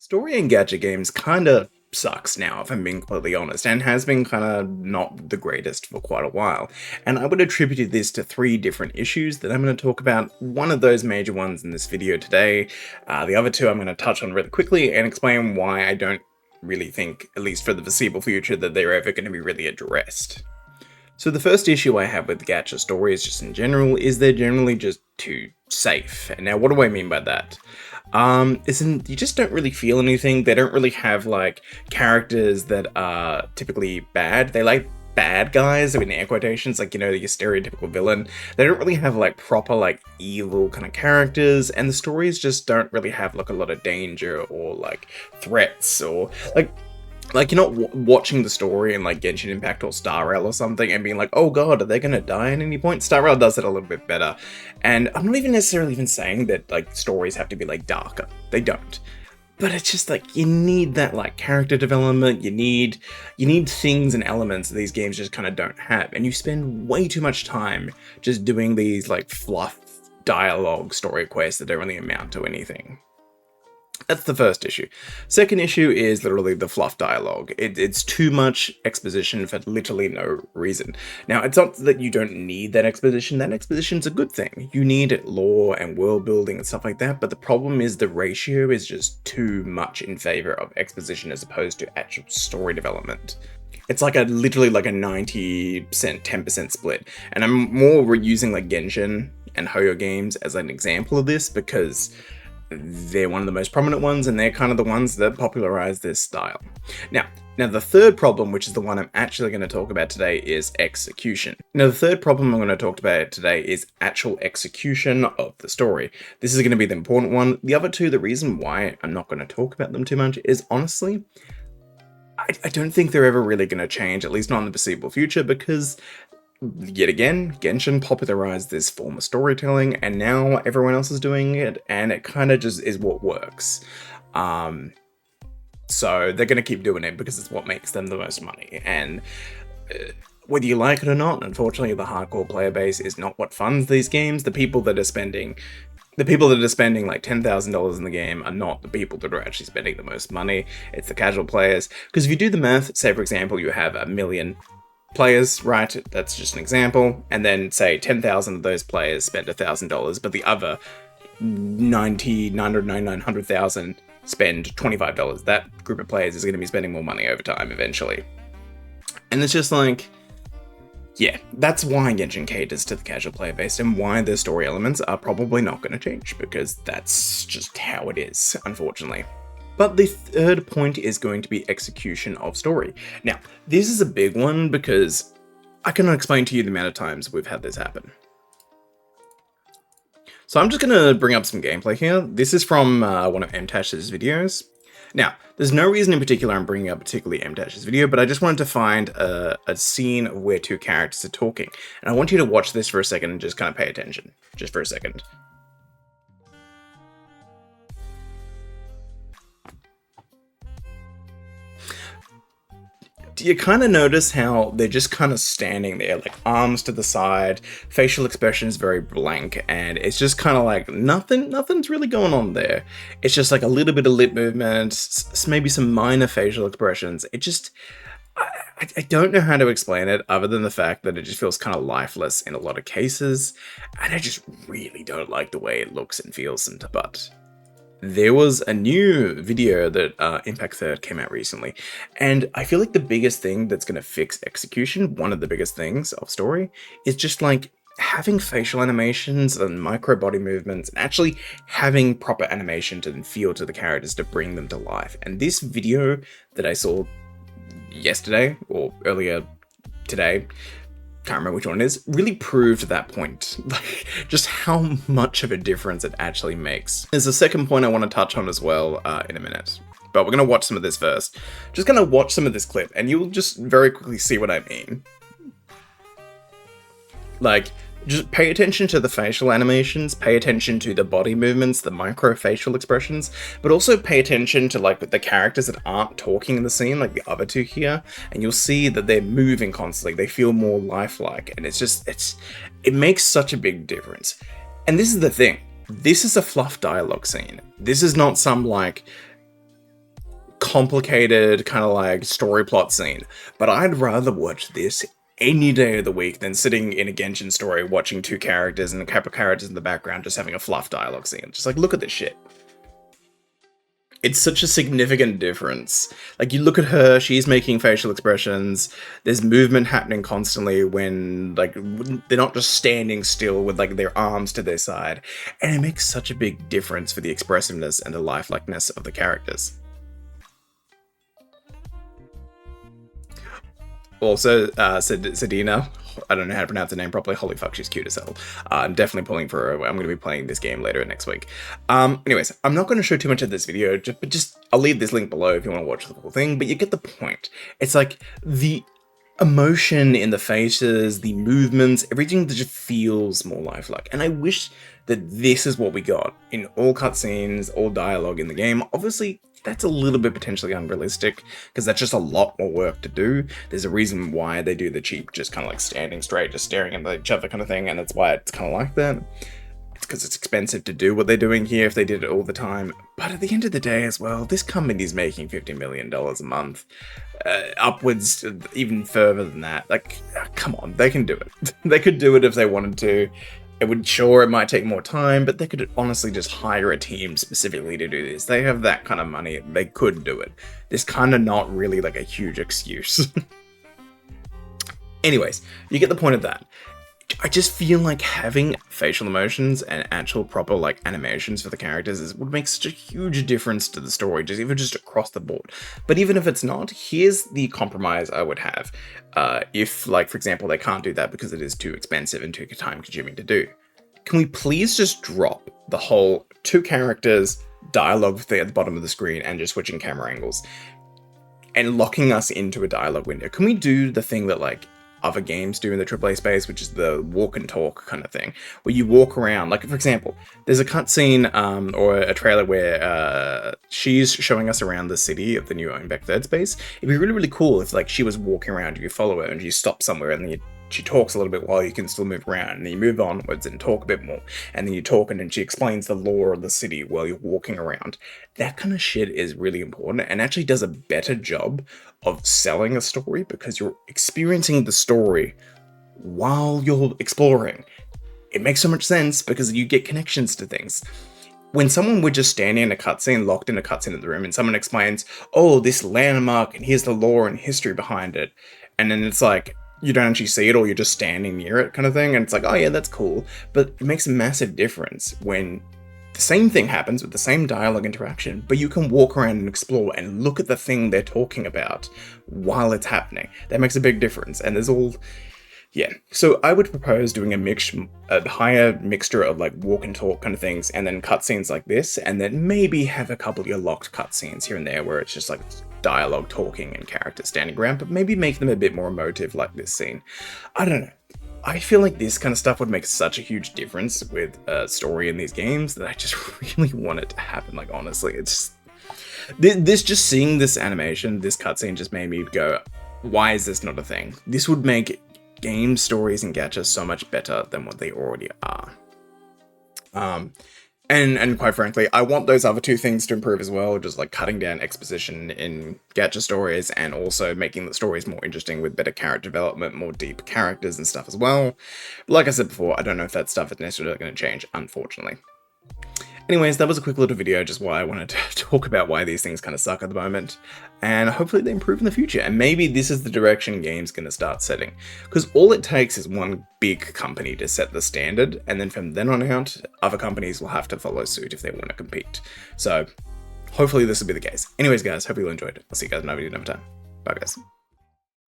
Story in gacha games kinda sucks now, if I'm being completely honest, and has been kinda not the greatest for quite a while. And I would attribute this to three different issues that I'm going to talk about. One of those major ones in this video today. The other two I'm going to touch on really quickly and explain why I don't really think, at least for the foreseeable future, that they're ever going to be really addressed. So the first issue I have with gacha stories just in general is they're generally just too safe. And now what do I mean by that? Isn't you just don't really feel anything. They don't really have like characters that are typically bad. They like bad guys, in air quotations, like, you know, your stereotypical villain. They don't really have like proper like evil kind of characters, and the stories just don't really have like a lot of danger or like threats or like you're not watching the story in like Genshin Impact or Star Rail or something and being like, oh god, are they gonna die at any point? Star Rail does it a little bit better. And I'm not even necessarily even saying that like stories have to be like darker. They don't. But it's just like, you need that like character development, you need things and elements that these games just kind of don't have. And you spend way too much time just doing these like fluff dialogue story quests that don't really amount to anything. That's the first issue. Second issue is literally the fluff dialogue. It's too much exposition for literally no reason. Now, it's not that you don't need that exposition. That exposition's a good thing. You need lore and world building and stuff like that, but the problem is the ratio is just too much in favor of exposition as opposed to actual story development. It's like literally like a 90%, 10% split. And I'm more using like Genshin and 𝙀𝙓𝙋𝘼𝙉𝘿 games as an example of this because they're one of the most prominent ones, and they're kind of the ones that popularize this style. Now the third problem, which is the one I'm actually going to talk about today, is execution. Now, the third problem I'm going to talk about today is actual execution of the story. This is going to be the important one. The other two, the reason why I'm not going to talk about them too much is honestly, I don't think they're ever really going to change, at least not in the foreseeable future, because yet again, Genshin popularized this form of storytelling, and now everyone else is doing it, and it kind of just is what works. So they're going to keep doing it because it's what makes them the most money. And whether you like it or not, unfortunately, the hardcore player base is not what funds these games. The people that are spending like $10,000 in the game are not the people that are actually spending the most money. It's the casual players. Because if you do the math, say for example, you have 1 million players, right? That's just an example. And then say 10,000 of those players spend $1,000, but the other 100,000 spend $25. That group of players is going to be spending more money over time eventually. And it's just like, yeah, that's why Genshin caters to the casual player base and why the story elements are probably not going to change, because that's just how it is, unfortunately. But the third point is going to be execution of story. Now, this is a big one because I cannot explain to you the amount of times we've had this happen. So I'm just going to bring up some gameplay here. This is from one of 𝙀𝙓𝙋𝘼𝙉𝘿's videos. Now, there's no reason in particular I'm bringing up particularly 𝙀𝙓𝙋𝘼𝙉𝘍's video, but I just wanted to find a scene where two characters are talking. And I want you to watch this for a second and just kind of pay attention. Just for a second. Do you kind of notice how they're just kind of standing there, like arms to the side, facial expressions very blank, and it's just kind of like nothing's really going on there. It's just like a little bit of lip movement, maybe some minor facial expressions. It just, I don't know how to explain it other than the fact that it just feels kind of lifeless in a lot of cases, and I just really don't like the way it looks and feels but there was a new video that 𝙀𝙀𝙋𝘼𝙉𝘿 came out recently, and I feel like the biggest thing that's going to fix execution, one of the biggest things of story, is just like having facial animations and micro body movements and actually having proper animation to then feel to the characters to bring them to life. And this video that I saw yesterday or earlier today, can't remember which one it is, really proved that point, like just how much of a difference it actually makes. There's a second point I want to touch on as well in a minute, but we're going to watch some of this first. Just going to watch some of this clip and you'll just very quickly see what I mean. Like, just pay attention to the facial animations, pay attention to the body movements, the micro facial expressions, but also pay attention to like the characters that aren't talking in the scene, like the other two here, and you'll see that they're moving constantly. They feel more lifelike, and it makes such a big difference. And this is the thing. This is a fluff dialogue scene. This is not some like complicated kind of like story plot scene, but I'd rather watch this any day of the week than sitting in a Genshin story watching two characters and a couple characters in the background just having a fluff dialogue scene. Just like, look at this shit. It's such a significant difference. Like, you look at her, she's making facial expressions, there's movement happening constantly when, like, they're not just standing still with, like, their arms to their side. And it makes such a big difference for the expressiveness and the lifelikeness of the characters. Also, Sedina, I don't know how to pronounce the name properly. Holy fuck, she's cute as hell. I'm definitely pulling for her. I'm going to be playing this game later next week. Anyways, I'm not going to show too much of this video, but just I'll leave this link below if you want to watch the whole thing. But you get the point. It's like the emotion in the faces, the movements, everything that just feels more lifelike. And I wish that this is what we got in all cutscenes, all dialogue in the game. Obviously, that's a little bit potentially unrealistic because that's just a lot more work to do. There's a reason why they do the cheap, just kind of like standing straight, just staring at each other kind of thing, and that's why it's kind of like that. It's because it's expensive to do what they're doing here if they did it all the time. But at the end of the day as well, this company's making $50 million a month. Upwards, even further than that. Like, come on, they can do it. They could do it if they wanted to. It might take more time, but they could honestly just hire a team specifically to do this. They have that kind of money. They could do it. There's kind of not really like a huge excuse. Anyways, you get the point of that. I just feel like having facial emotions and actual proper like animations for the characters would make such a huge difference to the story, even just across the board. But even if it's not, here's the compromise I would have. If, like, for example, they can't do that because it is too expensive and too time consuming to do. Can we please just drop the whole two characters dialogue thing at the bottom of the screen and just switching camera angles and locking us into a dialogue window? Can we do the thing that like other games do in the AAA space, which is the walk and talk kind of thing, where you walk around? Like, for example, there's a cutscene or a trailer where she's showing us around the city of the new Ownback Third Space. It'd be really, really cool if like she was walking around, you follow her and you stop somewhere and then she talks a little bit while you can still move around, and then you move onwards and talk a bit more, and then you talk and then she explains the lore of the city while you're walking around. That kind of shit is really important and actually does a better job of selling a story because you're experiencing the story while you're exploring. It makes so much sense because you get connections to things. When someone would just stand in a cutscene, locked in a cutscene in the room, and someone explains, oh, this landmark, and here's the lore and history behind it, and then it's like, you don't actually see it or you're just standing near it kind of thing, and it's like, oh yeah, that's cool. But it makes a massive difference when the same thing happens with the same dialogue interaction, but you can walk around and explore and look at the thing they're talking about while it's happening. That makes a big difference. And there's all, yeah. So I would propose doing a higher mixture of like walk and talk kind of things, and then cutscenes like this, and then maybe have a couple of your locked cutscenes here and there where it's just like dialogue talking and characters standing around, but maybe make them a bit more emotive like this scene. I don't know. I feel like this kind of stuff would make such a huge difference with a story in these games that I just really want it to happen. Like, honestly, it's just seeing this animation, this cutscene just made me go, why is this not a thing? This would make game stories and gacha so much better than what they already are. And quite frankly, I want those other two things to improve as well, just like cutting down exposition in gacha stories and also making the stories more interesting with better character development, more deep characters and stuff as well. Like I said before, I don't know if that stuff is necessarily going to change, unfortunately. Anyways, that was a quick little video, just why I wanted to talk about why these things kind of suck at the moment, and hopefully they improve in the future, and maybe this is the direction games going to start setting, because all it takes is one big company to set the standard, and then from then on out, other companies will have to follow suit if they want to compete. So hopefully this will be the case. Anyways guys, hope you all enjoyed it. I'll see you guys in another video another time. Bye guys.